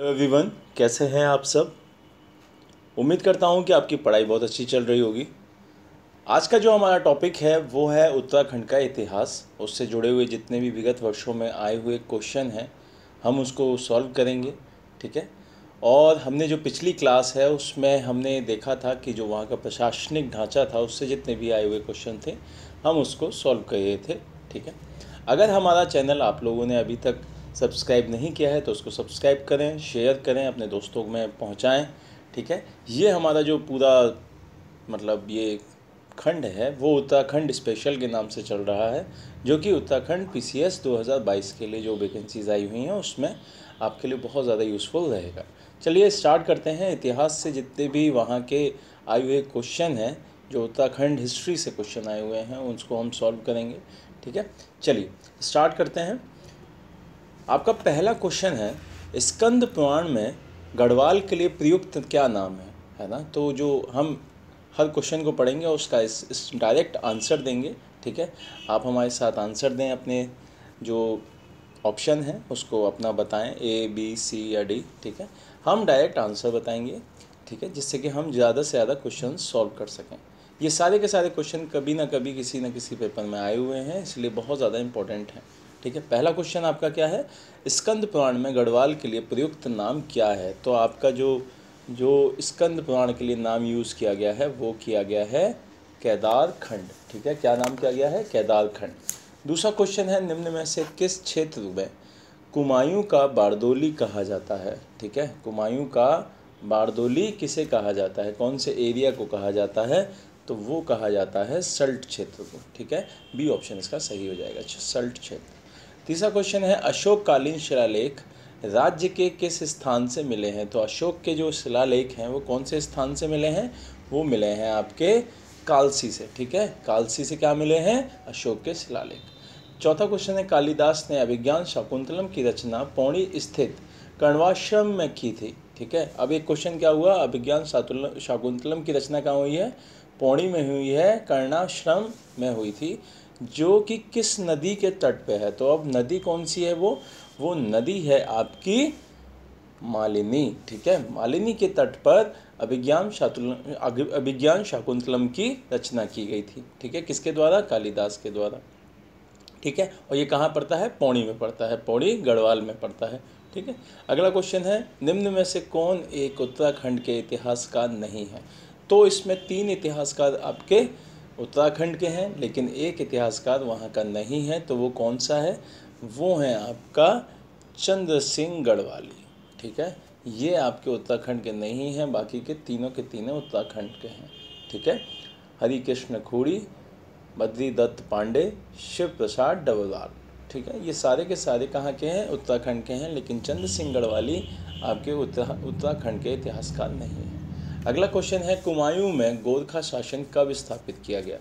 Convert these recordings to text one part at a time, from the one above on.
Everyone, कैसे हैं आप सब। उम्मीद करता हूं कि आपकी पढ़ाई बहुत अच्छी चल रही होगी। आज का जो हमारा टॉपिक है वो है उत्तराखंड का इतिहास। उससे जुड़े हुए जितने भी विगत वर्षों में आए हुए क्वेश्चन हैं हम उसको सॉल्व करेंगे। ठीक है। और हमने जो पिछली क्लास है उसमें हमने देखा था कि जो वहाँ का प्रशासनिक ढांचा था उससे जितने भी आए हुए क्वेश्चन थे हम उसको सॉल्व कर रहे थे। ठीक है। अगर हमारा चैनल आप लोगों ने अभी तक सब्सक्राइब नहीं किया है तो उसको सब्सक्राइब करें, शेयर करें, अपने दोस्तों में पहुंचाएं। ठीक है। ये हमारा जो पूरा मतलब ये खंड है वो उत्तराखंड स्पेशल के नाम से चल रहा है, जो कि उत्तराखंड पीसीएस 2022 के लिए जो वैकेंसीज आई हुई हैं उसमें आपके लिए बहुत ज़्यादा यूज़फुल रहेगा। चलिए स्टार्ट करते हैं। इतिहास से जितने भी वहाँ के आए हुए क्वेश्चन हैं, जो उत्तराखंड हिस्ट्री से क्वेश्चन आए हुए हैं, उसको हम सॉल्व करेंगे। ठीक है। चलिए स्टार्ट करते हैं। आपका पहला क्वेश्चन है, स्कंद पुराण में गढ़वाल के लिए प्रयुक्त क्या नाम है ना। तो जो हम हर क्वेश्चन को पढ़ेंगे और उसका इस डायरेक्ट आंसर देंगे। ठीक है। आप हमारे साथ आंसर दें, अपने जो ऑप्शन है उसको अपना बताएं, ए बी सी या डी। ठीक है। हम डायरेक्ट आंसर बताएंगे। ठीक है, जिससे कि हम ज़्यादा से ज़्यादा क्वेश्चन सॉल्व कर सकें। ये सारे के सारे क्वेश्चन कभी ना कभी किसी न किसी पेपर में आए हुए हैं, इसलिए बहुत ज़्यादा इंपॉर्टेंट हैं। ठीक है। पहला क्वेश्चन आपका क्या है, स्कंद पुराण में गढ़वाल के लिए प्रयुक्त नाम क्या है। तो आपका जो जो स्कंद पुराण के लिए नाम यूज़ किया गया है वो किया गया है केदार खंड। ठीक है। क्या नाम किया गया है, केदार खंड। दूसरा क्वेश्चन है, निम्न में से किस क्षेत्र में कुमायूं का बारदोली कहा जाता है। ठीक है। कुमायूं का बारदोली किसे कहा जाता है, कौन से एरिया को कहा जाता है, तो वो कहा जाता है सल्ट क्षेत्र को। ठीक है। बी ऑप्शन इसका सही हो जाएगा, सल्ट क्षेत्र। तीसरा क्वेश्चन है, अशोककालीन शिलालेख राज्य के किस स्थान से मिले हैं। तो अशोक के जो शिलालेख हैं वो कौन से स्थान से मिले हैं, वो मिले हैं आपके कालसी से। ठीक है। कालसी से क्या मिले हैं, अशोक के शिलालेख। चौथा क्वेश्चन है, कालिदास ने अभिज्ञान शाकुंतलम की रचना पौड़ी स्थित कर्णवाश्रम में की थी। ठीक है। अब एक क्वेश्चन क्या हुआ, अभिज्ञान शाकुंतलम की रचना कहाँ हुई है, पौड़ी में हुई है, कर्णाश्रम में हुई थी, जो कि किस नदी के तट पे है। तो अब नदी कौन सी है, वो नदी है आपकी मालिनी। ठीक है। मालिनी के तट पर अभिज्ञान शाकुंतलम की रचना की गई थी। ठीक है। किसके द्वारा, कालिदास के द्वारा। ठीक है। और ये कहाँ पड़ता है, पौड़ी में पड़ता है, पौड़ी गढ़वाल में पड़ता है। ठीक है। अगला क्वेश्चन है, निम्न में से कौन एक उत्तराखंड के इतिहासकार नहीं है। तो इसमें 3 इतिहासकार आपके उत्तराखंड के हैं, लेकिन एक इतिहासकार वहाँ का नहीं है। तो वो कौन सा है, वो है आपका चंद्र सिंह गढ़वाली। ठीक है। ये आपके उत्तराखंड के नहीं हैं, बाकी के तीनों उत्तराखंड के हैं। ठीक है। हरिकृष्ण खूड़ी, बद्री दत्त पांडे, शिव प्रसाद डबरवाल। ठीक है। ये सारे के सारे कहाँ के हैं, उत्तराखंड के हैं, लेकिन चंद्र सिंह गढ़वाली आपके उत्तराखंड के इतिहासकार नहीं हैं। अगला क्वेश्चन है, कुमायूं में गोरखा शासन कब स्थापित किया गया।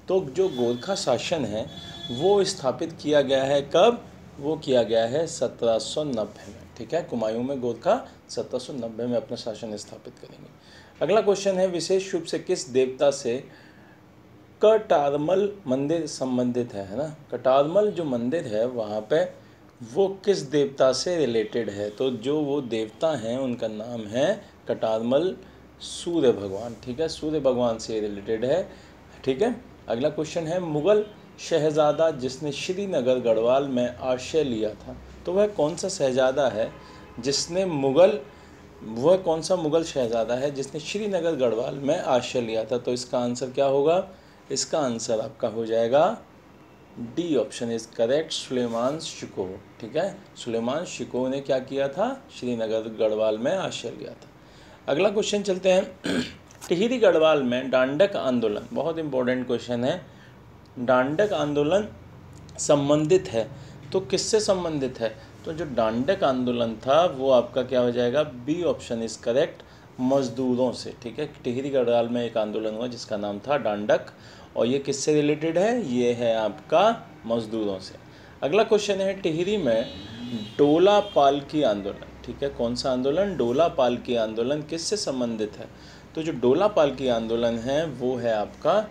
तो जो गोरखा शासन है वो स्थापित किया गया है कब, वो किया गया है 1790 में। ठीक है। कुमायूं में गोरखा 1790 में अपना शासन स्थापित करेंगे। अगला क्वेश्चन है, विशेष रूप से किस देवता से कटारमल मंदिर संबंधित है ना। कटारमल जो मंदिर है वहाँ पे वो किस देवता से रिलेटेड है। तो जो वो देवता हैं उनका नाम है कटारमल सूर्य भगवान। ठीक है। सूर्य भगवान से रिलेटेड है। ठीक है। अगला क्वेश्चन है, मुगल शहजादा जिसने श्रीनगर गढ़वाल में आश्रय लिया था, तो वह कौन सा शहजादा है जिसने वह कौन सा मुगल शहजादा है जिसने श्रीनगर गढ़वाल में आश्रय लिया था। तो इसका आंसर क्या होगा, इसका आंसर आपका हो जाएगा D option is correct, Suleman Shikoh. ठीक है। सुलेमान शिकोह ने क्या किया था, श्रीनगर गढ़वाल में आश्रय लिया था। अगला क्वेश्चन चलते हैं, टिहरी गढ़वाल में डांडक आंदोलन, बहुत इंपॉर्टेंट क्वेश्चन है। डांडक आंदोलन संबंधित है तो किससे संबंधित है, तो जो डांडक आंदोलन था वो आपका क्या हो जाएगा, बी ऑप्शन इज करेक्ट, मजदूरों से। ठीक है। टिहरी गढ़वाल में एक आंदोलन हुआ जिसका नाम था डांडक, और ये किससे रिलेटेड है, ये है आपका मजदूरों से। अगला क्वेश्चन है, टिहरी में डोला पालकी आंदोलन। ठीक है। कौन सा आंदोलन, डोला पालकी आंदोलन किससे संबंधित है। तो जो डोला पालकी आंदोलन है वो है आपका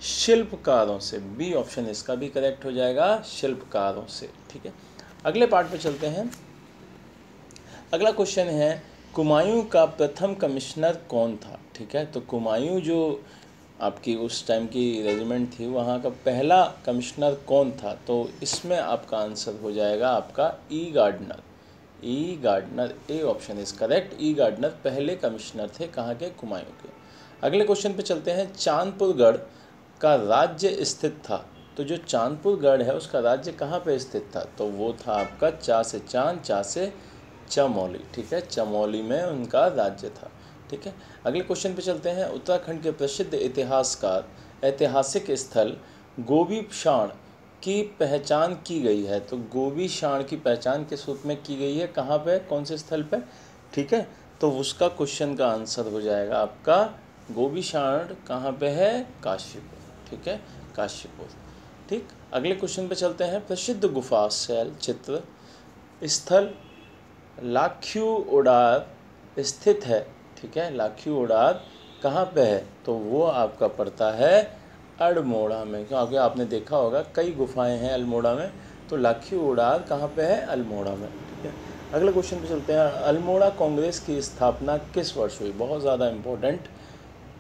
शिल्पकारों से। बी ऑप्शन इसका भी करेक्ट हो जाएगा, शिल्पकारों से। ठीक है। अगले पार्ट पे चलते हैं, अगला क्वेश्चन है कुमायूं का प्रथम कमिश्नर कौन था। ठीक है, तो कुमायूं जो आपकी उस टाइम की रेजिमेंट थी वहाँ का पहला कमिश्नर कौन था, तो इसमें आपका आंसर हो जाएगा आपका E Gardner. E Gardner, A option is correct. E Gardner पहले कमिश्नर थे कहाँ के, कुमायूं के। अगले क्वेश्चन पे चलते हैं, चांदपुर गढ़ का राज्य स्थित था। तो जो चांदपुर गढ़ है उसका राज्य कहाँ पे स्थित था, तो वो था आपका चा से चांद, चा से चमोली। ठीक है, चमोली में उनका राज्य था। ठीक है, अगले क्वेश्चन पे चलते हैं, उत्तराखंड के प्रसिद्ध इतिहासकार ऐतिहासिक स्थल गोबीशाण की पहचान की गई है। तो गोबीशाण की पहचान किस रूप में की गई है, कहाँ पे, कौन से स्थल पे। ठीक है, तो उसका क्वेश्चन का आंसर हो जाएगा आपका गोबीशाण कहाँ पे है, काशीपुर। ठीक है, काशीपुर। ठीक, अगले क्वेश्चन पे चलते हैं, प्रसिद्ध गुफा शैल चित्र स्थल लाख्यू ओडार स्थित है। ठीक है, लाख्यू ओडार कहाँ पे है, तो वो आपका पड़ता है अल्मोड़ा में, क्योंकि आपने देखा होगा कई गुफाएं हैं अल्मोड़ा में, तो लाख्यू ओडार कहाँ पे है, अल्मोड़ा में। ठीक है, अगले क्वेश्चन पे चलते हैं, अल्मोड़ा कांग्रेस की स्थापना किस वर्ष हुई। बहुत ज़्यादा इम्पोर्टेंट,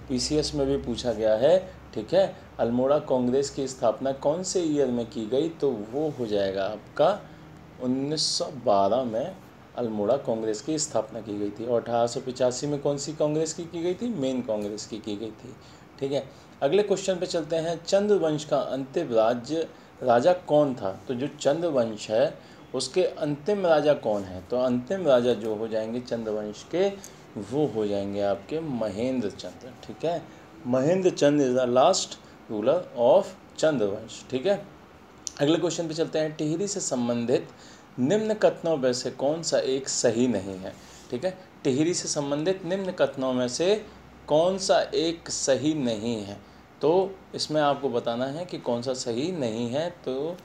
पीसीएस में भी पूछा गया है। ठीक है, अल्मोड़ा कांग्रेस की स्थापना कौन से ईयर में की गई, तो वो हो जाएगा आपका 1912 में अल्मोड़ा कांग्रेस की स्थापना की गई थी। और 1885 में कौन सी कांग्रेस की गई थी, मेन कांग्रेस की गई थी। ठीक है, अगले क्वेश्चन पे चलते हैं, चंद्रवंश का अंतिम राजा कौन था। तो जो चंद्रवंश है उसके अंतिम राजा कौन है, तो अंतिम राजा जो हो जाएंगे चंद्रवंश के, वो हो जाएंगे आपके महेंद्र चंद्र। ठीक है, Mahendra Chandra is the last ruler of Chandravansh. ठीक है, अगले क्वेश्चन पे चलते हैं, टिहरी से संबंधित निम्न कथनों में से कौन सा एक सही नहीं है। ठीक है, टिहरी से संबंधित निम्न कथनों में से कौन सा एक सही नहीं है, तो इसमें आपको बताना है कि कौन सा सही नहीं है। तो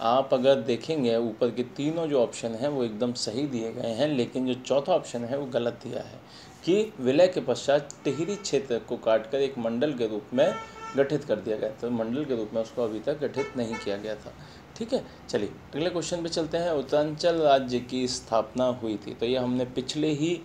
आप अगर देखेंगे ऊपर के तीनों जो ऑप्शन हैं वो एकदम सही दिए गए हैं, लेकिन जो चौथा ऑप्शन है वो गलत दिया है कि विलय के पश्चात टिहरी क्षेत्र को काटकर एक मंडल के रूप में गठित कर दिया गया, तो मंडल के रूप में उसको अभी तक गठित नहीं किया गया था। ठीक है, चलिए अगले क्वेश्चन पे चलते हैं, उत्तरांचल राज्य की स्थापना हुई थी। तो ये हमने पिछले ही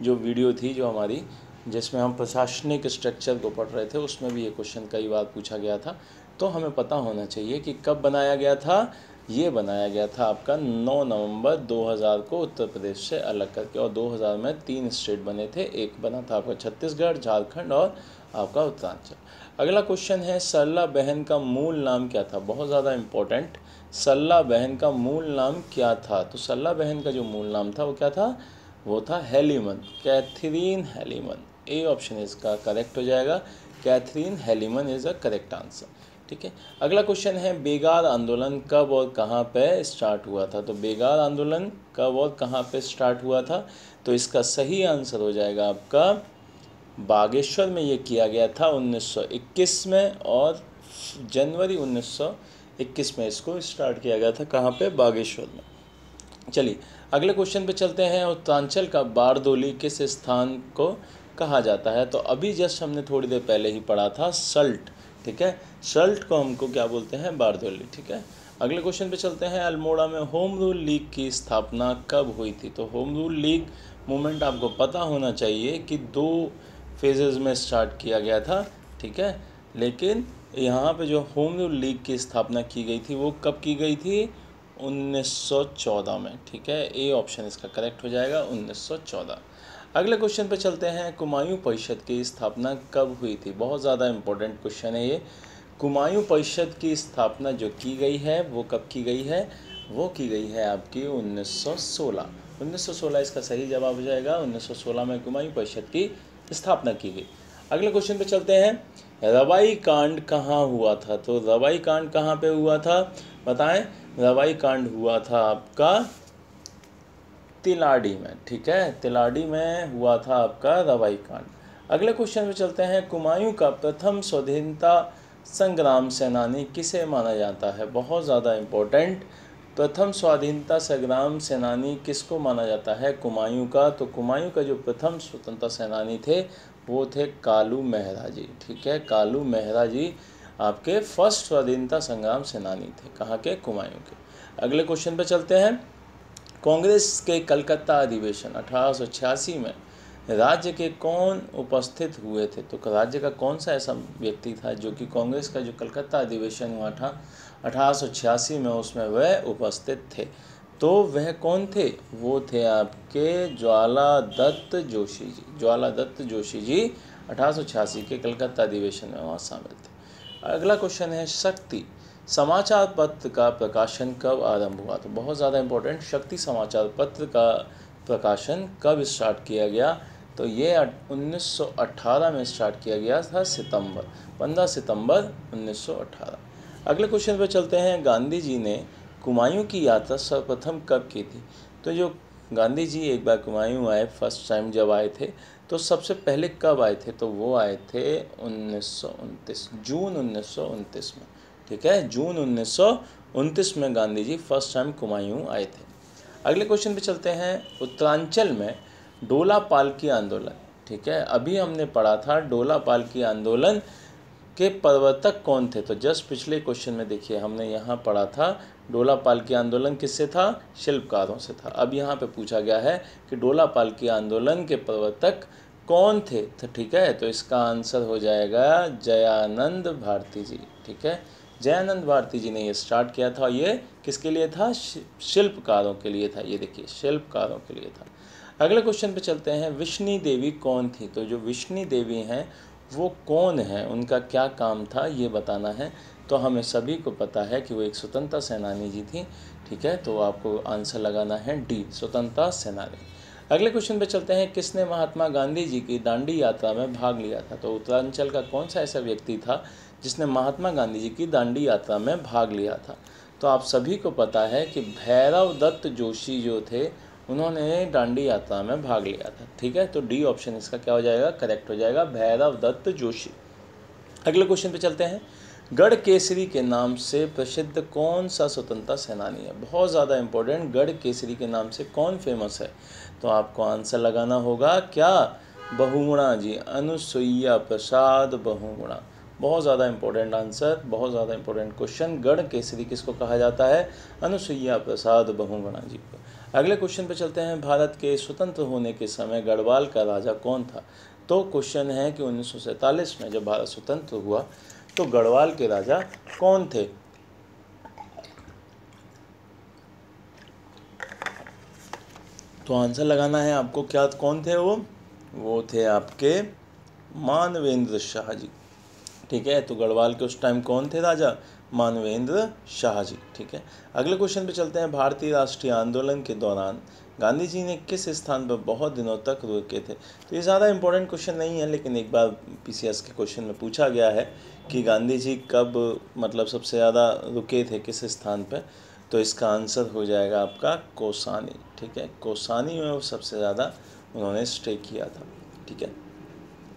जो वीडियो थी जो हमारी, जिसमें हम प्रशासनिक स्ट्रक्चर को पढ़ रहे थे, उसमें भी ये क्वेश्चन कई बार पूछा गया था। तो हमें पता होना चाहिए कि कब बनाया गया था। ये बनाया गया था आपका 9 नवंबर 2000 को उत्तर प्रदेश से अलग करके, और 2000 में 3 स्टेट बने थे, एक बना था आपका छत्तीसगढ़, झारखंड और आपका उत्तरांचल। अगला क्वेश्चन है, सरला बहन का मूल नाम क्या था। बहुत ज़्यादा इम्पोर्टेंट, सरला बहन का मूल नाम क्या था। तो सरला बहन का जो मूल नाम था वो क्या था, वो था Heliman, Catherine Heliman. A option इसका करेक्ट हो जाएगा, Catherine Heliman is a correct answer. ठीक है, अगला क्वेश्चन है, बेगार आंदोलन कब और कहाँ पे स्टार्ट हुआ था। तो बेगार आंदोलन कब और कहाँ पे स्टार्ट हुआ था, तो इसका सही आंसर हो जाएगा आपका बागेश्वर में। ये किया गया था 1921 में, और जनवरी 1921 में इसको स्टार्ट किया गया था, कहाँ पे, बागेश्वर में। चलिए अगले क्वेश्चन पे चलते हैं, उत्तरांचल का बारदोली किस स्थान को कहा जाता है। तो अभी जस्ट हमने थोड़ी देर पहले ही पढ़ा था, सल्ट। ठीक है, सल्ट को हमको क्या बोलते हैं, बारदोली। ठीक है, अगले क्वेश्चन पे चलते हैं, अल्मोड़ा में होम रूल लीग की स्थापना कब हुई थी। तो होम रूल लीग मूवमेंट आपको पता होना चाहिए कि 2 फेजेज़ में स्टार्ट किया गया था। ठीक है, लेकिन यहाँ पे जो होम रूल लीग की स्थापना की गई थी वो कब की गई थी, 1914 में। ठीक है, ए ऑप्शन इसका करेक्ट हो जाएगा, 1914। अगले क्वेश्चन पे चलते हैं, कुमायूं परिषद की स्थापना कब हुई थी। बहुत ज़्यादा इम्पोर्टेंट क्वेश्चन है ये। कुमायूं परिषद की स्थापना जो की गई है वो कब की गई है, वो की गई है आपकी 1916। 1916 इसका सही जवाब हो जाएगा, 1916 में कुमायूं परिषद की स्थापना की गई। अगले क्वेश्चन पे चलते हैं, रवाई कांड कहाँ हुआ था। तो रवाई कांड कहाँ पे हुआ था, बताएं। रवाई कांड हुआ था आपका तिलाड़ी में। ठीक है, तिलाड़ी में हुआ था आपका रवाई कांड। अगले क्वेश्चन पे चलते हैं, कुमायूं का प्रथम स्वाधीनता संग्राम सेनानी किसे माना जाता है। बहुत ज़्यादा इम्पोर्टेंट, प्रथम स्वाधीनता संग्राम सेनानी किसको माना जाता है, कुमायूं का। तो कुमायूं का जो प्रथम स्वतंत्रता सेनानी थे वो थे कालू मेहरा जी। ठीक है, कालू मेहरा जी आपके फर्स्ट स्वाधीनता संग्राम सेनानी थे, कहाँ के, कुमायूं के। अगले क्वेश्चन पे चलते हैं, कांग्रेस के कलकत्ता अधिवेशन 1886 में राज्य के कौन उपस्थित हुए थे? तो राज्य का कौन सा ऐसा व्यक्ति था जो कि कांग्रेस का जो कलकत्ता अधिवेशन हुआ था 1886 में, उसमें वह उपस्थित थे? तो वह कौन थे? वो थे आपके ज्वाला दत्त जोशी जी। ज्वाला दत्त जोशी जी 1886 के कलकत्ता अधिवेशन में वहाँ शामिल थे। अगला क्वेश्चन है शक्ति समाचार पत्र का प्रकाशन कब आरंभ हुआ? तो बहुत ज़्यादा इम्पोर्टेंट, शक्ति समाचार पत्र का प्रकाशन कब स्टार्ट किया गया? तो ये 1918 में स्टार्ट किया गया था, 15 सितंबर 1918। अगले क्वेश्चन पर चलते हैं। गांधी जी ने कुमायूं की यात्रा सर्वप्रथम कब की थी? तो जो गांधी जी एक बार कुमायूं आए, फर्स्ट टाइम जब आए थे, तो सबसे पहले कब आए थे? तो वो आए थे 1929, जून 1929 में। ठीक है, जून 1929 में गांधी जी फर्स्ट टाइम कुमायूं आए थे। अगले क्वेश्चन पे चलते हैं। उत्तरांचल में डोला पालकी आंदोलन, ठीक है, अभी हमने पढ़ा था डोला पालकी आंदोलन के प्रवर्तक कौन थे? तो जस्ट पिछले क्वेश्चन में देखिए हमने यहाँ पढ़ा था डोला पालकी आंदोलन किससे था? शिल्पकारों से था। अब यहाँ पे पूछा गया है कि डोला पालकी आंदोलन के प्रवर्तक कौन थे? तो ठीक है, तो इसका आंसर हो जाएगा जयानंद भारती जी। ठीक है, जयानंद भारती जी ने ये स्टार्ट किया था। ये किसके लिए था? शिल्पकारों के लिए था। ये देखिए, शिल्पकारों के लिए था। अगले क्वेश्चन पे चलते हैं। विष्णु देवी कौन थी? तो जो विष्णु देवी हैं वो कौन है, उनका क्या काम था, ये बताना है। तो हमें सभी को पता है कि वो एक स्वतंत्रता सेनानी जी थी। ठीक है, तो आपको आंसर लगाना है डी, स्वतंत्रता सेनानी। अगले क्वेश्चन पे चलते हैं। किसने महात्मा गांधी जी की दांडी यात्रा में भाग लिया था? तो उत्तरांचल का कौन सा ऐसा व्यक्ति था जिसने महात्मा गांधी जी की दांडी यात्रा में भाग लिया था? तो आप सभी को पता है कि भैरव दत्त जोशी जो थे, उन्होंने दांडी यात्रा में भाग लिया था। ठीक है, तो डी ऑप्शन इसका क्या हो जाएगा? करेक्ट हो जाएगा, भैरव दत्त जोशी। अगले क्वेश्चन पे चलते हैं। गढ़ केसरी के नाम से प्रसिद्ध कौन सा स्वतंत्रता सेनानी है? बहुत ज़्यादा इंपॉर्टेंट, गढ़ केसरी के नाम से कौन फेमस है? तो आपको आंसर लगाना होगा क्या? बहुगुणा जी, अनुसुईया प्रसाद बहुगुणा। बहुत ज़्यादा इंपॉर्टेंट आंसर, बहुत ज़्यादा इंपॉर्टेंट क्वेश्चन। गढ़ केसरी किसको कहा जाता है? अनुसुईया प्रसाद बहुगुणा जी को। अगले क्वेश्चन पे चलते हैं। भारत के स्वतंत्र होने के समय गढ़वाल का राजा कौन था? तो क्वेश्चन है कि 1947 में जब भारत स्वतंत्र हुआ तो गढ़वाल के राजा कौन थे? तो आंसर लगाना है आपको, क्या कौन थे वो थे आपके मानवेंद्र शाह जी। ठीक है, तो गढ़वाल के उस टाइम कौन थे राजा? मानवेंद्र शाह जी। ठीक है, अगले क्वेश्चन पे चलते हैं। भारतीय राष्ट्रीय आंदोलन के दौरान गांधी जी ने किस स्थान पर बहुत दिनों तक रुके थे? तो ये ज़्यादा इंपॉर्टेंट क्वेश्चन नहीं है, लेकिन एक बार पीसीएस के क्वेश्चन में पूछा गया है कि गांधी जी कब मतलब सबसे ज़्यादा रुके थे किस स्थान पर? तो इसका आंसर हो जाएगा आपका कौसानी। ठीक है, कौसानी में वो सबसे ज़्यादा उन्होंने स्टे किया था। ठीक है,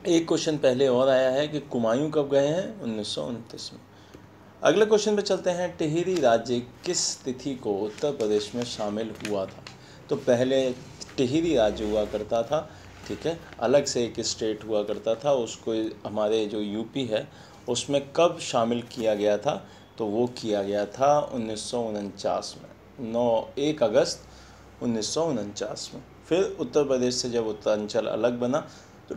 एक क्वेश्चन पहले और आया है कि कुमायूं कब गए हैं? 1929 में। अगले क्वेश्चन पे चलते हैं। टिहरी राज्य किस तिथि को उत्तर प्रदेश में शामिल हुआ था? तो पहले टिहरी राज्य हुआ करता था। ठीक है, अलग से एक स्टेट हुआ करता था, उसको हमारे जो यूपी है उसमें कब शामिल किया गया था? तो वो किया गया था 1949 में, 1 अगस्त 1949 में। फिर उत्तर प्रदेश से जब उत्तरांचल अलग बना तो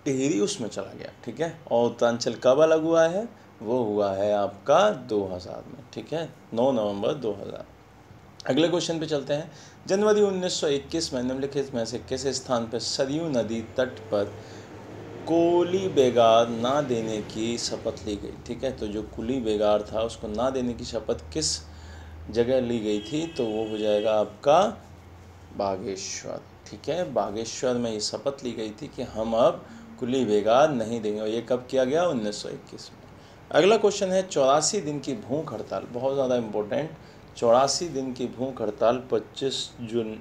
टिहरी उसमें चला गया। ठीक है, और उत्तरांचल कब अलग हुआ है? वो हुआ है आपका 2000 में। ठीक है, 9 नवंबर 2000। अगले क्वेश्चन पे चलते हैं। जनवरी 1921 में निम्नलिखित में से किस स्थान पर सरयू नदी तट पर कोली बेगार ना देने की शपथ ली गई? ठीक है, तो जो कुली बेगार था उसको ना देने की शपथ किस जगह ली गई थी? तो वो हो जाएगा आपका बागेश्वर। ठीक है, बागेश्वर में ये शपथ ली गई थी कि हम अब कुली बेगार नहीं देंगे, और ये कब किया गया? 1921 में। अगला क्वेश्चन है। 84 दिन की भूख हड़ताल, बहुत ज़्यादा इम्पोर्टेंट, 84 दिन की भूख हड़ताल 25 जून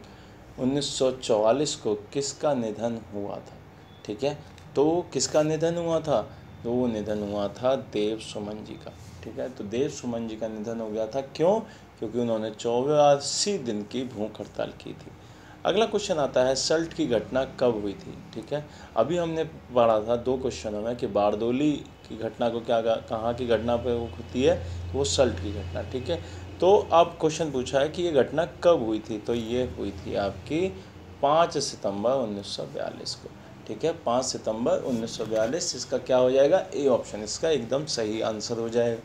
1944 को किसका निधन हुआ था? ठीक है, तो किसका निधन हुआ था? तो वो निधन हुआ था देव सुमन जी का। ठीक है, तो देव सुमन जी का निधन हो गया था। क्यों? क्योंकि उन्होंने 84 दिन की भूख हड़ताल की थी। अगला क्वेश्चन आता है। सल्ट की घटना कब हुई थी? ठीक है, अभी हमने पढ़ा था 2 क्वेश्चनों में कि बारदोली कि घटना को क्या कहाँ की घटना पे वो होती है, तो वो सल्ट की घटना। ठीक है, तो अब क्वेश्चन पूछा है कि ये घटना कब हुई थी, तो ये हुई थी आपकी 5 सितंबर 1942 को। ठीक है, 5 सितंबर 1942, इसका क्या हो जाएगा, ए ऑप्शन इसका एकदम सही आंसर हो जाएगा।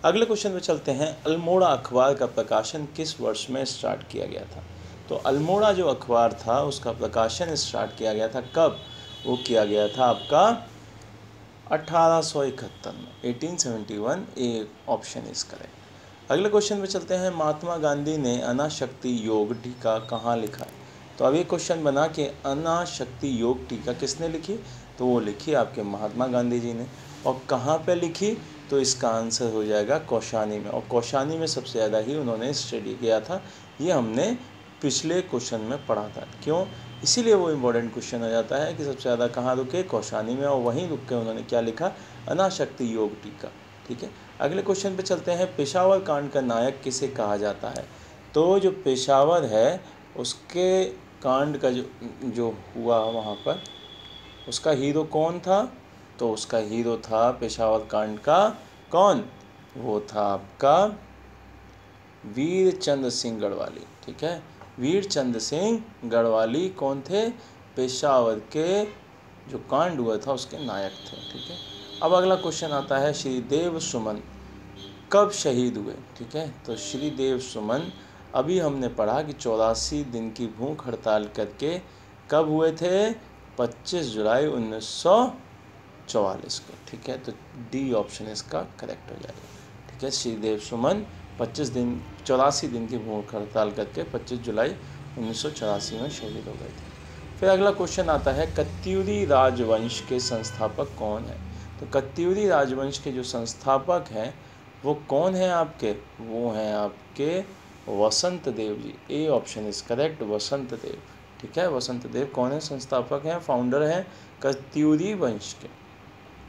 अगले क्वेश्चन पे चलते हैं। अल्मोड़ा अखबार का प्रकाशन किस वर्ष में स्टार्ट किया गया था। तो अल्मोड़ा जो अखबार था उसका प्रकाशन स्टार्ट किया गया था कब, वो किया गया था आपका 1871 में, 1871, ए ऑप्शन इज करेक्ट। अगले क्वेश्चन पे चलते हैं। महात्मा गांधी ने अनाशक्ति योग टीका कहाँ लिखा है। तो अब ये क्वेश्चन बना कि अनाशक्ति योग टीका किसने लिखी, तो वो लिखी आपके महात्मा गांधी जी ने। और कहाँ पे लिखी, तो इसका आंसर हो जाएगा कौशानी में। और कौशानी में सबसे ज़्यादा ही उन्होंने स्टडी किया था, ये हमने पिछले क्वेश्चन में पढ़ा था। क्यों, इसीलिए वो इम्पोर्टेंट क्वेश्चन हो जाता है कि सबसे ज़्यादा कहाँ रुके, कौशानी में, और वहीं रुक के उन्होंने क्या लिखा, अनाशक्ति योग टीका। ठीक है, अगले क्वेश्चन पे चलते हैं। पेशावर कांड का नायक किसे कहा जाता है। तो जो पेशावर है उसके कांड का जो हुआ वहाँ पर, उसका हीरो कौन था, तो उसका हीरो था पेशावर कांड का कौन, वो था आपका वीर चंद्र सिंह गढ़वाली। ठीक है, वीर चंद्र सिंह गढ़वाली कौन थे, पेशावर के जो कांड हुआ था उसके नायक थे। ठीक है, अब अगला क्वेश्चन आता है। श्रीदेव सुमन कब शहीद हुए। ठीक है, तो श्रीदेव सुमन अभी हमने पढ़ा कि 84 दिन की भूख हड़ताल करके कब हुए थे, 25 जुलाई 1944 को। ठीक है, तो डी ऑप्शन इसका करेक्ट हो जाएगा। ठीक है, श्रीदेव सुमन 84 दिन की भूख हड़ताल करके 25 जुलाई 1984 में शहीद हो गए थे। फिर अगला क्वेश्चन आता है। कत्यूरी राजवंश के संस्थापक कौन है। तो कत्यूरी राजवंश के जो संस्थापक हैं वो कौन हैं आपके, वो हैं आपके वसंत देव जी। ए ऑप्शन इज करेक्ट, वसंत देव। ठीक है, वसंत देव कौन है, संस्थापक हैं, फाउंडर हैं कत्यूरी वंश के।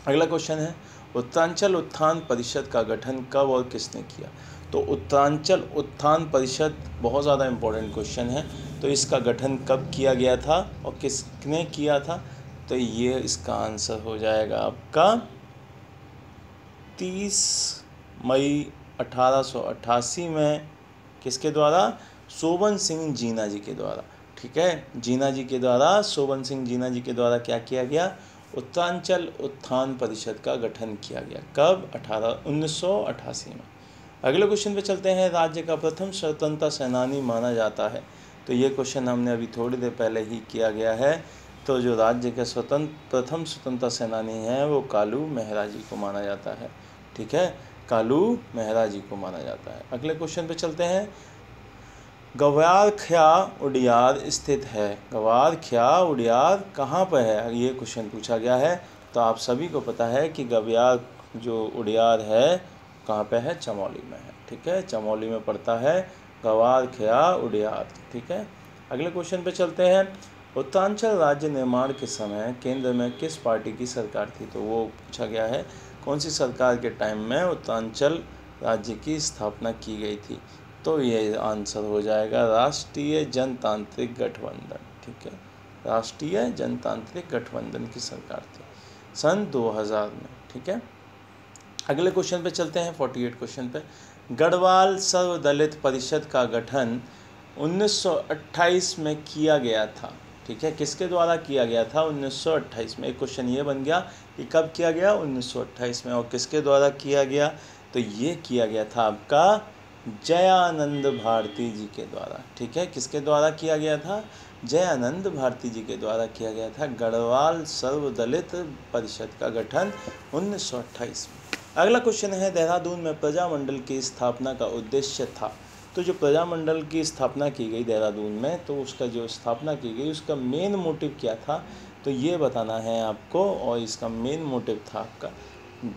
अगला क्वेश्चन है। उत्तरांचल उत्थान परिषद का गठन कब और किसने किया। तो उत्तरांचल उत्थान परिषद बहुत ज़्यादा इम्पोर्टेंट क्वेश्चन है। तो इसका गठन कब किया गया था और किसने किया था, तो ये इसका आंसर हो जाएगा आपका 30 मई 1888 में। किसके द्वारा, शोभन सिंह जीना जी के द्वारा। ठीक है, जीना जी के द्वारा, शोभन सिंह जीना जी के द्वारा क्या किया गया, उत्तरांचल उत्थान परिषद का गठन किया गया। कब, 1988 में। अगले क्वेश्चन पे चलते हैं। राज्य का प्रथम स्वतंत्रता सेनानी माना जाता है। तो ये क्वेश्चन हमने अभी थोड़ी देर पहले ही किया गया है। तो जो राज्य के प्रथम स्वतंत्रता सेनानी हैं वो कालू मेहरा जी को माना जाता है। ठीक है, कालू मेहरा जी को माना जाता है। अगले क्वेश्चन पे चलते हैं। गवार ख्या उडियार स्थित है। गवार ख्या उडियार कहाँ पर है, ये क्वेश्चन पूछा गया है। तो आप सभी को पता है कि गवार जो उडियार है कहाँ पे है, चमोली में है। ठीक है, चमोली में पड़ता है गवार ख्या उडियार। ठीक है, अगले क्वेश्चन पे चलते हैं। उत्तरांचल राज्य निर्माण के समय केंद्र में किस पार्टी की सरकार थी। तो वो पूछा गया है कौन सी सरकार के टाइम में उत्तरांचल राज्य की स्थापना की गई थी। तो ये आंसर हो जाएगा राष्ट्रीय जनतांत्रिक गठबंधन। ठीक है, राष्ट्रीय जनतांत्रिक गठबंधन की सरकार थी सन 2000 में। ठीक है, अगले क्वेश्चन पे चलते हैं। 48 क्वेश्चन पे। गढ़वाल सर्वदलित परिषद का गठन 1928 में किया गया था। ठीक है, किसके द्वारा किया गया था, 1928 में। एक क्वेश्चन ये बन गया कि कब किया गया, 1928 में। और किसके द्वारा किया गया, तो ये किया गया था आपका जयानंद भारती जी के द्वारा। ठीक है, किसके द्वारा किया गया था, जयानंद भारती जी के द्वारा किया गया था गढ़वाल सर्वदलित परिषद का गठन 1928 में। अगला क्वेश्चन है। देहरादून में प्रजामंडल की स्थापना का उद्देश्य था। तो जो प्रजामंडल की स्थापना की गई देहरादून में, तो उसका जो स्थापना की गई उसका मेन मोटिव क्या था, तो ये बताना है आपको। और इसका मेन मोटिव था आपका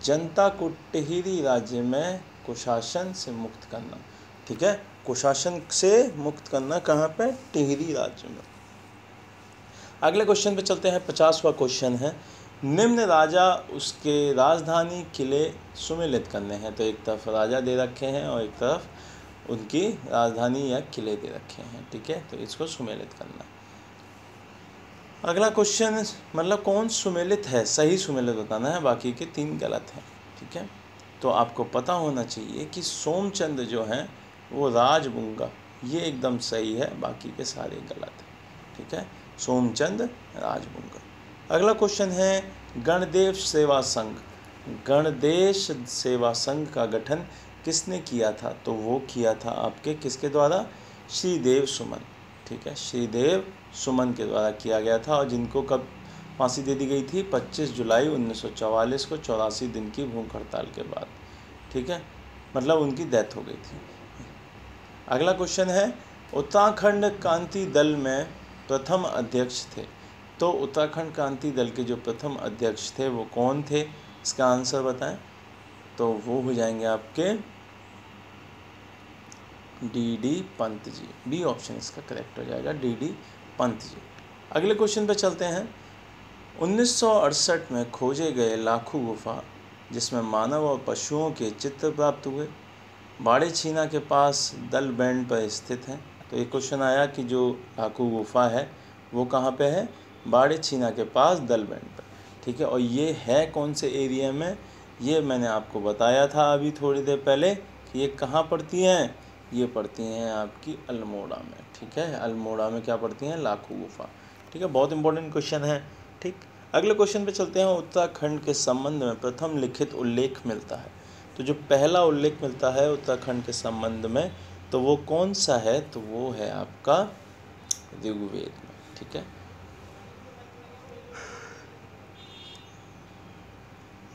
जनता को टिहरी राज्य में कुशासन से मुक्त करना। ठीक है, कुशासन से मुक्त करना कहाँ पे, टिहरी राज्य में। अगले क्वेश्चन पे चलते हैं। 50वां क्वेश्चन है। निम्न राजा उसके राजधानी किले सुमेलित करने हैं। तो एक तरफ राजा दे रखे हैं और एक तरफ उनकी राजधानी या किले दे रखे हैं। ठीक है, तो इसको सुमेलित करना। अगला क्वेश्चन, मतलब कौन सुमेलित है, सही सुमेलित बताना है, बाकी के 3 गलत हैं। ठीक है, तो आपको पता होना चाहिए कि सोमचंद जो हैं वो राजबुंगा, ये एकदम सही है, बाकी के सारे गलत हैं। ठीक है, सोमचंद राजबुंगा। अगला क्वेश्चन है गणदेव सेवा संघ, गणदेश सेवा संघ का गठन किसने किया था? तो वो किया था आपके किसके द्वारा? श्रीदेव सुमन। ठीक है, श्रीदेव सुमन के द्वारा किया गया था, और जिनको कब फांसी दे दी गई थी? 25 जुलाई 1944 को, 84 दिन की भूख हड़ताल के बाद। ठीक है, मतलब उनकी डेथ हो गई थी। अगला क्वेश्चन है उत्तराखंड क्रांति दल में प्रथम अध्यक्ष थे, तो उत्तराखंड क्रांति दल के जो प्रथम अध्यक्ष थे वो कौन थे? इसका आंसर बताएं। तो वो हो जाएंगे आपके D Pant ji, B option इसका करेक्ट हो जाएगा, डी पंत जी। अगले क्वेश्चन पे चलते हैं। 1968 में खोजे गए लाखू गुफा जिसमें मानव और पशुओं के चित्र प्राप्त हुए, बाड़े छीना के पास दल बैंड पर स्थित है। तो ये क्वेश्चन आया कि जो लाखू गुफा है वो कहाँ पे है? बाड़े छीना के पास दल बैंड पर। ठीक है, और ये है कौन से एरिया में? ये मैंने आपको बताया था अभी थोड़ी देर पहले कि ये कहाँ पड़ती हैं, ये पड़ती हैं आपकी अल्मोड़ा में। ठीक है, अल्मोड़ा में क्या पड़ती हैं? लाखू गुफा। ठीक है, बहुत इंपॉर्टेंट क्वेश्चन है। ठीक, अगले क्वेश्चन पे चलते हैं। उत्तराखंड के संबंध में प्रथम लिखित उल्लेख मिलता है, तो जो पहला उल्लेख मिलता है उत्तराखंड के संबंध में, तो वो कौन सा है? तो वो है आपका ऋग्वेद में। ठीक है,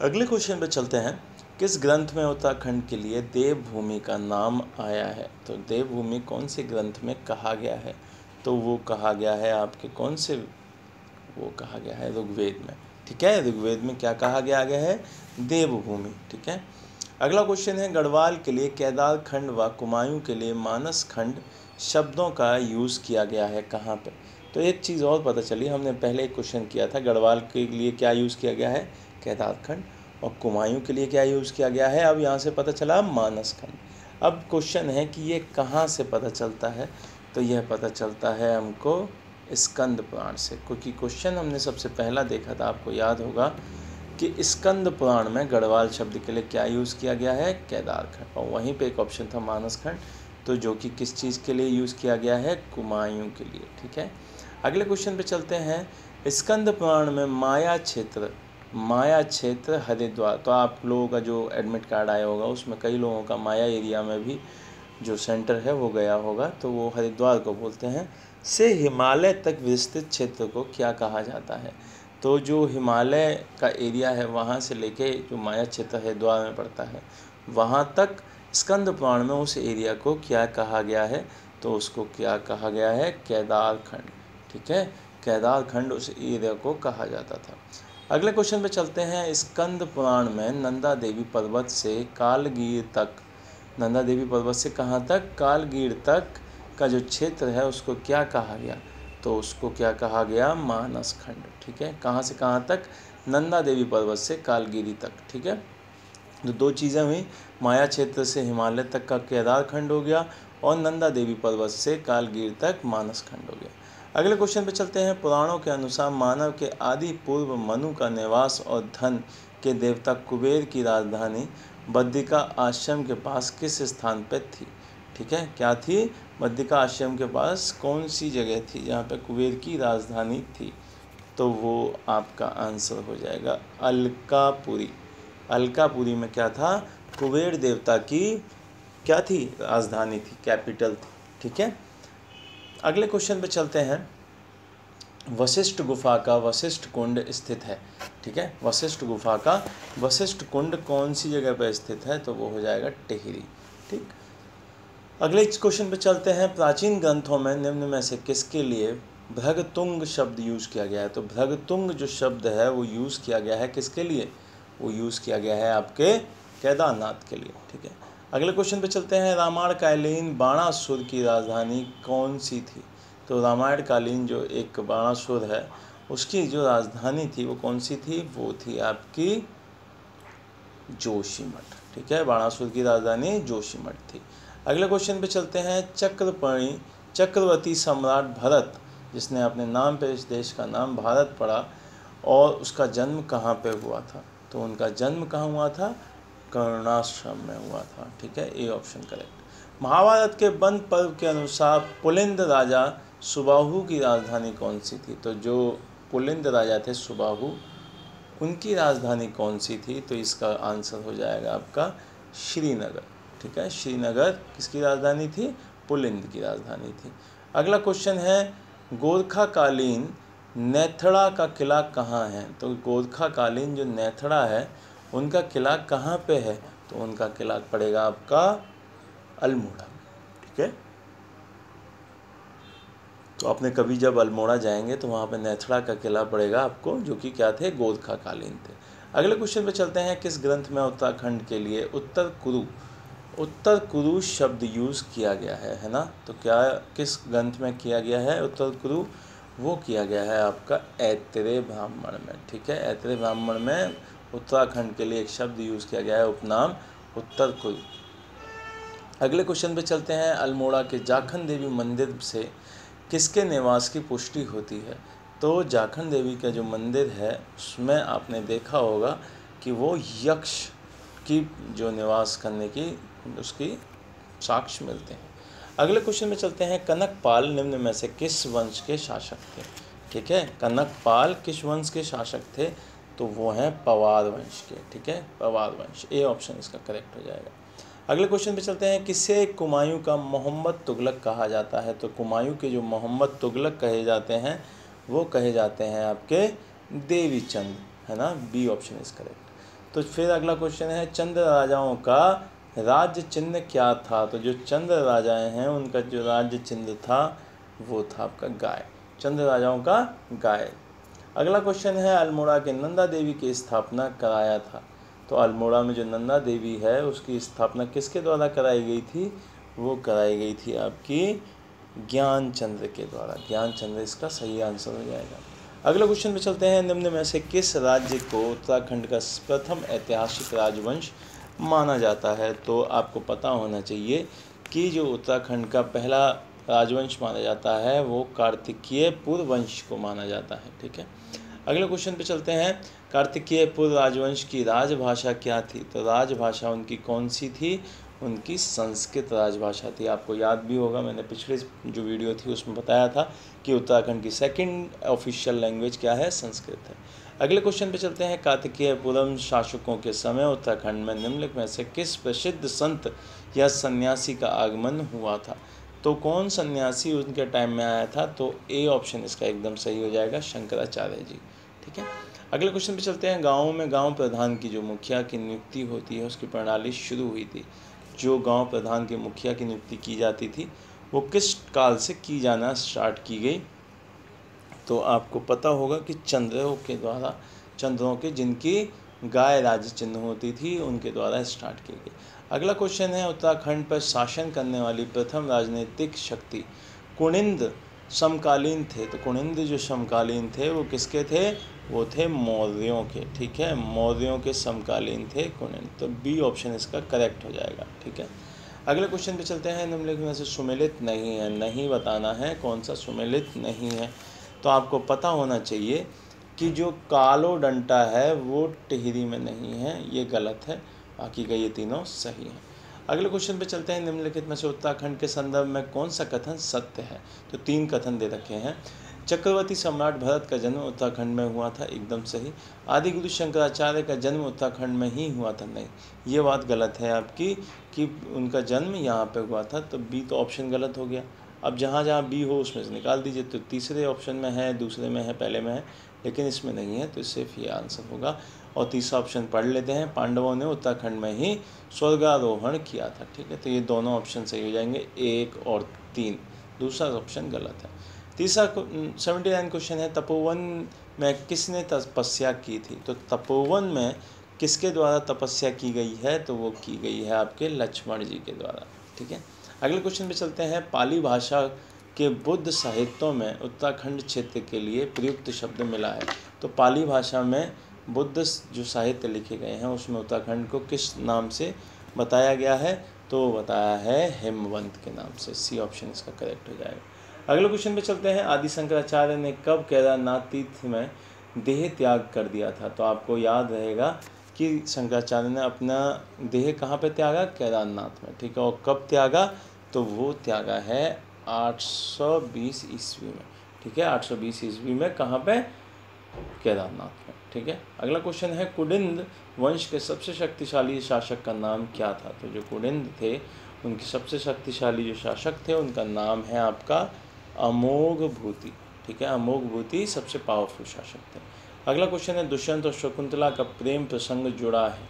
अगले क्वेश्चन पे चलते हैं। किस ग्रंथ में उत्तराखंड के लिए देवभूमि का नाम आया है? तो देवभूमि कौन से ग्रंथ में कहा गया है? तो वो कहा गया है आपके कौन से? वो कहा गया है ऋग्वेद में। ठीक है, ऋग्वेद में क्या कहा गया है? देवभूमि। ठीक है, अगला क्वेश्चन है गढ़वाल के लिए केदार खंड व कुमायूं के लिए मानस खंड शब्दों का यूज़ किया गया है कहाँ पे? तो एक चीज़ और पता चली, हमने पहले एक क्वेश्चन किया था, गढ़वाल के लिए क्या यूज़ किया गया है? केदार खंड, और कुमायूं के लिए क्या यूज़ किया गया है? अब यहाँ से पता चला मानस खंड। अब क्वेश्चन है कि ये कहाँ से पता चलता है? तो यह पता चलता है हमको स्कंद पुराण से, क्योंकि क्वेश्चन हमने सबसे पहला देखा था, आपको याद होगा कि स्कंद पुराण में गढ़वाल शब्द के लिए क्या यूज़ किया गया है? केदार खंड, और वहीं पे एक ऑप्शन था मानस खंड, तो जो कि किस चीज़ के लिए यूज़ किया गया है? कुमायूं के लिए। ठीक है, अगले क्वेश्चन पे चलते हैं। स्कंद पुराण में माया क्षेत्र हरिद्वार, तो आप लोगों का जो एडमिट कार्ड आया होगा उसमें कई लोगों का माया एरिया में भी जो सेंटर है वो गया होगा, तो वो हरिद्वार को बोलते हैं। से हिमालय तक विस्तृत क्षेत्र को क्या कहा जाता है? तो जो हिमालय का एरिया है वहाँ से लेके जो माया क्षेत्र हरिद्वार में पड़ता है वहाँ तक स्कंद पुराण में उस एरिया को क्या कहा गया है? तो उसको क्या कहा गया है? केदार खंड। ठीक है, केदार खंड उस एरिया को कहा जाता था। अगले क्वेश्चन पे चलते हैं। स्कंद पुराण में नंदा देवी पर्वत से कालगीर तक, नंदा देवी पर्वत से कहाँ तक? कालगीर तक का जो क्षेत्र है उसको क्या कहा गया? तो उसको क्या कहा गया? मानस खंड। ठीक है, कहाँ से कहाँ तक? नंदा देवी पर्वत से कालगिरी तक। ठीक है, तो दो चीज़ें हुई, माया क्षेत्र से हिमालय तक का केदार खंड हो गया, और नंदा देवी पर्वत से कालगिर तक मानस खंड हो गया। अगले क्वेश्चन पे चलते हैं। पुराणों के अनुसार मानव के आदि पूर्व मनु का निवास और धन के देवता कुबेर की राजधानी बद्रिका आश्रम के पास किस स्थान पर थी? ठीक है, क्या थी? बद्रिका आश्रम के पास कौन सी जगह थी जहाँ पे कुबेर की राजधानी थी? तो वो आपका आंसर हो जाएगा अलकापुरी। अलकापुरी में क्या था? कुबेर देवता की क्या थी? राजधानी थी, कैपिटल थी। ठीक है, अगले क्वेश्चन पे चलते हैं। वशिष्ठ गुफा का वशिष्ठ कुंड स्थित है। ठीक है, वशिष्ठ गुफा का वशिष्ठ कुंड कौन सी जगह पर स्थित है? तो वो हो जाएगा टिहरी। ठीक, अगले क्वेश्चन पे चलते हैं। प्राचीन ग्रंथों में निम्न में से किसके लिए भृगतुंग शब्द यूज़ किया गया है? तो भृगतुंग जो शब्द है वो यूज़ किया गया है किसके लिए? वो यूज़ किया गया है आपके केदारनाथ के लिए। ठीक है, अगले क्वेश्चन पे चलते हैं। रामायण कालीन बाणासुर की राजधानी कौन सी थी? तो रामायण कालीन जो एक बाणासुर है उसकी जो राजधानी थी वो कौन सी थी? वो थी आपकी जोशीमठ। ठीक है, बाणासुर की राजधानी जोशीमठ थी। अगले क्वेश्चन पे चलते हैं। चक्रवर्ती सम्राट भरत जिसने अपने नाम पे इस देश का नाम भारत पड़ा, और उसका जन्म कहाँ पे हुआ था? तो उनका जन्म कहाँ हुआ था? करुणाश्रम में हुआ था। ठीक है, ए ऑप्शन करेक्ट। महाभारत के वन पर्व के अनुसार पुलिंद राजा सुबाहु की राजधानी कौन सी थी? तो जो पुलिंद राजा थे सुबाहु, उनकी राजधानी कौन सी थी? तो इसका आंसर हो जाएगा आपका श्रीनगर। ठीक है, श्रीनगर किसकी राजधानी थी? पुलिंद की राजधानी थी। अगला क्वेश्चन है, गोरखाकालीन नेथड़ा का किला कहाँ है? तो गोरखाकालीन जो नेथड़ा है उनका किला कहाँ पे है? तो उनका किला पड़ेगा आपका अल्मोड़ा। ठीक है, तो आपने कभी जब अल्मोड़ा जाएंगे तो वहाँ पे नेथड़ा का किला पड़ेगा आपको, जो कि क्या थे? गोरखाकालीन थे। अगले क्वेश्चन पे चलते हैं, किस ग्रंथ में उत्तराखंड के लिए उत्तर कुरु शब्द यूज़ किया गया है ना? तो क्या किस ग्रंथ में किया गया है उत्तर कुरु? वो किया गया है आपका ऐतरेय ब्राह्मण में। ठीक है, ऐतरेय ब्राह्मण में उत्तराखंड के लिए एक शब्द यूज़ किया गया है, उपनाम उत्तर कुरु। अगले क्वेश्चन पे चलते हैं, अल्मोड़ा के जाखन देवी मंदिर से किसके निवास की पुष्टि होती है? तो जाखन देवी का जो मंदिर है उसमें आपने देखा होगा कि वो यक्ष की जो निवास करने की उसकी साक्ष्य मिलते हैं। अगले क्वेश्चन में चलते हैं, कनकपाल निम्न में से किस वंश के शासक थे? ठीक है, कनकपाल किस वंश के शासक थे? तो वो हैं पवार वंश के। ठीक है, पवार वंश, ए ऑप्शन इसका करेक्ट हो जाएगा। अगले क्वेश्चन पे चलते हैं, किसे कुमायूं का मोहम्मद तुगलक कहा जाता है? तो कुमायूं के जो मोहम्मद तुगलक कहे जाते हैं वो कहे जाते हैं आपके देवी चंद, है ना? B option is correct. तो फिर अगला क्वेश्चन है, चंद्र राजाओं का राज्य चिन्ह क्या था? तो जो चंद्र राजाएं हैं उनका जो राज्य चिन्ह था वो था आपका गाय, चंद्र राजाओं का गाय। अगला क्वेश्चन है, अल्मोड़ा के नंदा देवी की स्थापना कराया था? तो अल्मोड़ा में जो नंदा देवी है उसकी स्थापना किसके द्वारा कराई गई थी? वो कराई गई थी आपकी ज्ञानचंद्र के द्वारा। ज्ञानचंद्र इसका सही आंसर हो जाएगा। अगले क्वेश्चन पे चलते हैं, निम्न में से किस राज्य को उत्तराखंड का प्रथम ऐतिहासिक राजवंश माना जाता है? तो आपको पता होना चाहिए कि जो उत्तराखंड का पहला राजवंश माना जाता है वो कार्तिकेय पुर वंश को माना जाता है। ठीक है, अगले क्वेश्चन पे चलते हैं, कार्तिकेय पुर राजवंश की राजभाषा क्या थी? तो राजभाषा उनकी कौन सी थी? उनकी संस्कृत राजभाषा थी। आपको याद भी होगा, मैंने पिछले जो वीडियो थी उसमें बताया था कि उत्तराखंड की सेकंड ऑफिशियल लैंग्वेज क्या है? संस्कृत है। अगले क्वेश्चन पे चलते हैं, कार्तिकेयपुरम शासकों के समय उत्तराखंड में निम्नलिखित में से किस प्रसिद्ध संत या सन्यासी का आगमन हुआ था? तो कौन सन्यासी उनके टाइम में आया था? तो ए ऑप्शन इसका एकदम सही हो जाएगा, शंकराचार्य जी। ठीक है, अगले क्वेश्चन पे चलते हैं, गाँव में गाँव प्रधान की जो मुखिया की नियुक्ति होती है उसकी प्रणाली शुरू हुई थी। जो गांव प्रधान के मुखिया की नियुक्ति की जाती थी वो किस काल से की जाना स्टार्ट की गई? तो आपको पता होगा कि चंद्रों के द्वारा, चंद्रों के जिनकी गाय राज्य चिन्ह होती थी उनके द्वारा स्टार्ट की गई। अगला क्वेश्चन है, उत्तराखंड पर शासन करने वाली प्रथम राजनीतिक शक्ति कुनिंद समकालीन थे? तो कुनिंद जो समकालीन थे वो किसके थे? वो थे मौर्यों के। ठीक है, मौर्यों के समकालीन थे कुनिंद। तो बी ऑप्शन इसका करेक्ट हो जाएगा। ठीक है, अगले क्वेश्चन पे चलते हैं, निम्नलिखित में से सुमेलित नहीं है, नहीं बताना है कौन सा सुमेलित नहीं है। तो आपको पता होना चाहिए कि जो कालो डंटा है वो टिहरी में नहीं है, ये गलत है, बाकी का ये तीनों सही है। अगले क्वेश्चन पे चलते हैं, निम्नलिखित में से उत्तराखंड के संदर्भ में कौन सा कथन सत्य है? तो 3 कथन दे रखे हैं। चक्रवर्ती सम्राट भरत का जन्म उत्तराखंड में हुआ था, एकदम सही। आदि गुरु शंकराचार्य का जन्म उत्तराखंड में ही हुआ था, नहीं, ये बात गलत है आपकी कि उनका जन्म यहाँ पे हुआ था, तो बी तो ऑप्शन गलत हो गया। अब जहाँ जहाँ बी हो उसमें से निकाल दीजिए। तो तीसरे ऑप्शन में है, दूसरे में है, पहले में है, लेकिन इसमें नहीं है, तो सिर्फ ये आंसर होगा। और तीसरा ऑप्शन पढ़ लेते हैं, पांडवों ने उत्तराखंड में ही स्वर्गारोहण किया था। ठीक है, तो ये दोनों ऑप्शन सही हो जाएंगे, 1 और 3, दूसरा ऑप्शन गलत है। तीसरा 79 क्वेश्चन है, तपोवन में किसने तपस्या की थी? तो तपोवन में किसके द्वारा तपस्या की गई है? तो वो की गई है आपके लक्ष्मण जी के द्वारा। ठीक है, अगले क्वेश्चन पे चलते हैं, पाली भाषा के बुद्ध साहित्यों में उत्तराखंड क्षेत्र के लिए प्रयुक्त शब्द मिला है। तो पाली भाषा में बुद्ध जो साहित्य लिखे गए हैं उसमें उत्तराखंड को किस नाम से बताया गया है? तो बताया है हिमवंत के नाम से। सी ऑप्शन इसका करेक्ट हो जाएगा। अगले क्वेश्चन पे चलते हैं। आदि शंकराचार्य ने कब केदारनाथ तीर्थ में देह त्याग कर दिया था? तो आपको याद रहेगा कि शंकराचार्य ने अपना देह कहाँ पे त्यागा? केदारनाथ में, ठीक है। और कब त्यागा? तो वो त्यागा है 820 ईस्वी में, ठीक है। 820 ईस्वी में कहाँ पे? केदारनाथ में, ठीक है। अगला क्वेश्चन है, कुडिंद वंश के सबसे शक्तिशाली शासक का नाम क्या था? तो जो कुडिंद थे उनके सबसे शक्तिशाली जो शासक थे उनका नाम है आपका अमोघभूति, ठीक है। अमोघभूति सबसे पावरफुल शासक थे। अगला क्वेश्चन है, दुष्यंत और शकुंतला का प्रेम प्रसंग जुड़ा है।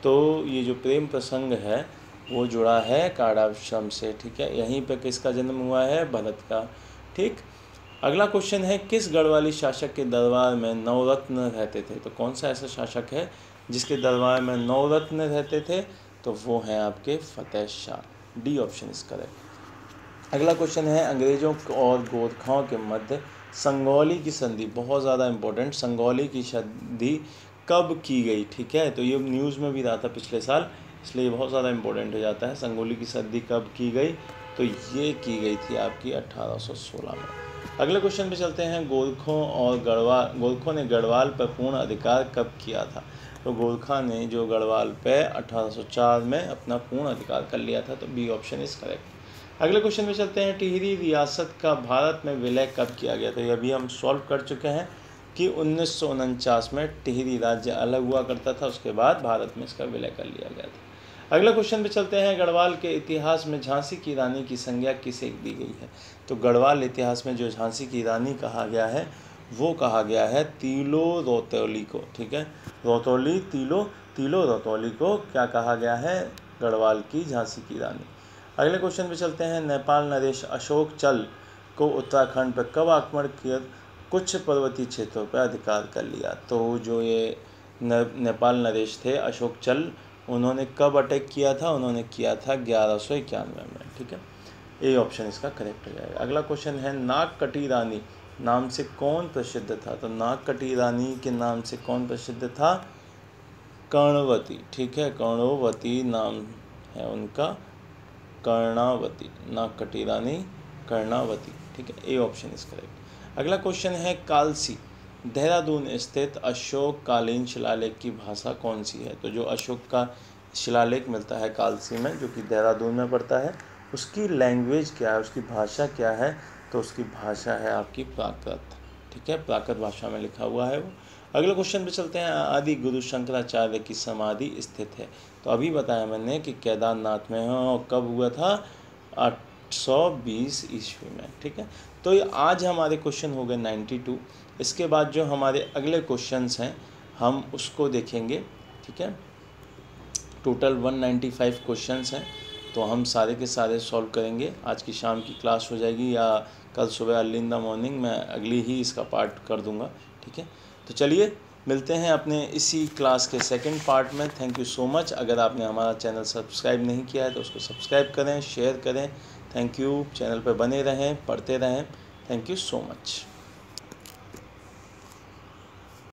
तो ये जो प्रेम प्रसंग है वो जुड़ा है काराश्रम से, ठीक है। यहीं पे किसका जन्म हुआ है? भरत का, ठीक। अगला क्वेश्चन है, किस गढ़वाली शासक के दरबार में नवरत्न रहते थे? तो कौन सा ऐसा शासक है जिसके दरबार में नवरत्न रहते थे? तो वो हैं आपके Fateh Shah. D option is correct. अगला क्वेश्चन है, अंग्रेजों और गोरखाओं के मध्य संगौली की संधि, बहुत ज़्यादा इंपॉर्टेंट, संगौली की संधि कब की गई? ठीक है, तो ये न्यूज़ में भी रहा था पिछले साल, इसलिए ये बहुत ज़्यादा इंपॉर्टेंट हो जाता है। संगौली की संधि कब की गई? तो ये की गई थी आपकी 1816 में। अगले क्वेश्चन पे चलते हैं, गोरखों ने गढ़वाल पर पूर्ण अधिकार कब किया था? तो गोरखा ने जो गढ़वाल पे 1804 में अपना पूर्ण अधिकार कर लिया था, तो बी ऑप्शन इज करेक्ट। अगले क्वेश्चन में चलते हैं, टिहरी रियासत का भारत में विलय कब किया गया? तो ये अभी हम सॉल्व कर चुके हैं कि 1949 में टिहरी राज्य अलग हुआ करता था, उसके बाद भारत में इसका विलय कर लिया गया था। अगले क्वेश्चन पे चलते हैं, गढ़वाल के इतिहास में झांसी की रानी की संज्ञा किसे दी गई है? तो गढ़वाल इतिहास में जो झांसी की रानी कहा गया है वो कहा गया है तीलो रौतौली को, ठीक है। रौतौली, तीलो रौतौली को क्या कहा गया है? गढ़वाल की झांसी की रानी। अगले क्वेश्चन पे चलते हैं, नेपाल नरेश अशोक चल को उत्तराखंड पर कब आक्रमण किया, कुछ पर्वतीय क्षेत्रों पर अधिकार कर लिया? तो जो ये नेपाल नरेश थे अशोक चल, उन्होंने कब अटैक किया था? उन्होंने किया था 1191 में, ठीक है। ए ऑप्शन इसका करेक्ट हो जाएगा। अगला क्वेश्चन है, नागकटी रानी नाम से कौन प्रसिद्ध था? तो नागकटी रानी के नाम से कौन प्रसिद्ध था? कर्णवती, ठीक है। कर्णवती नाम है उनका, कर्णावती, नागकटी रानी कर्णावती, ठीक है। ए ऑप्शन इज करेक्ट। अगला क्वेश्चन है, कालसी देहरादून स्थित अशोक कालीन शिलालेख की भाषा कौन सी है? तो जो अशोक का शिलालेख मिलता है कालसी में, जो कि देहरादून में पड़ता है, उसकी लैंग्वेज क्या है, उसकी भाषा क्या है? तो उसकी भाषा है आपकी प्राकृत, ठीक है। प्राकृत भाषा में लिखा हुआ है वो। अगले क्वेश्चन पे चलते हैं, आदि गुरु शंकराचार्य की समाधि स्थित है? तो अभी बताया मैंने कि केदारनाथ में है, और कब हुआ था? 820 ईस्वी में, ठीक है। तो ये आज हमारे क्वेश्चन हो गए 92। इसके बाद जो हमारे अगले क्वेश्चंस हैं हम उसको देखेंगे, ठीक है। टोटल 195 क्वेश्चंस हैं, तो हम सारे के सारे सॉल्व करेंगे। आज की शाम की क्लास हो जाएगी या कल सुबह अर्ली इन द मॉर्निंग मैं अगली ही इसका पार्ट कर दूंगा, ठीक है। तो चलिए मिलते हैं अपने इसी क्लास के सेकंड पार्ट में। Thank you so much. अगर आपने हमारा चैनल सब्सक्राइब नहीं किया है तो उसको सब्सक्राइब करें, शेयर करें। Thank you. चैनल पर बने रहें, पढ़ते रहें। Thank you so much.